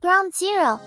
Ground Zero.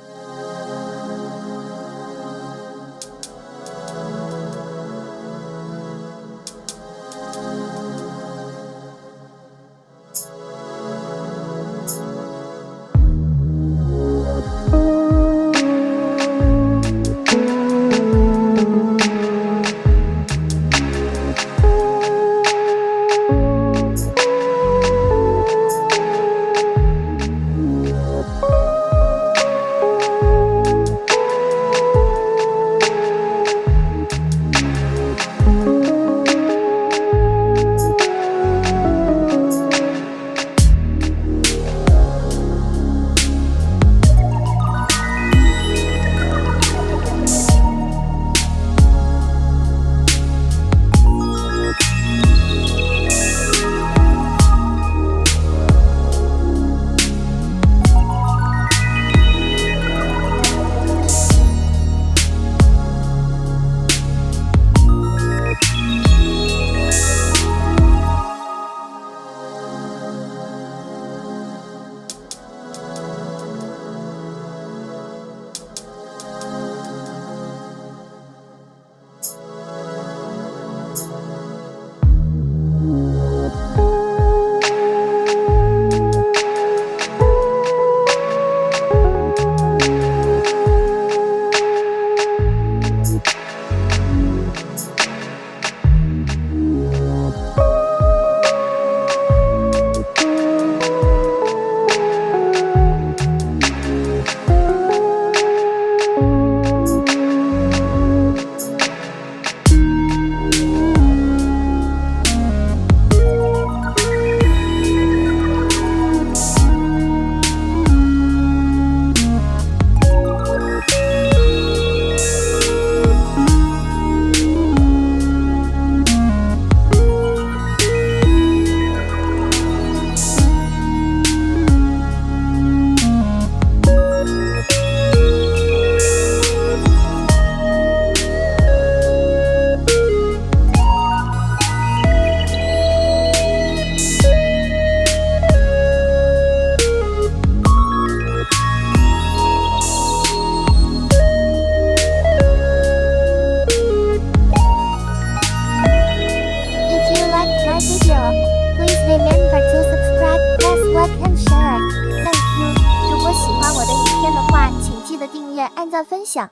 Please remember to subscribe, press like and share. Thank you. 如果喜欢我的影片的话，请记得订阅、按赞、分享。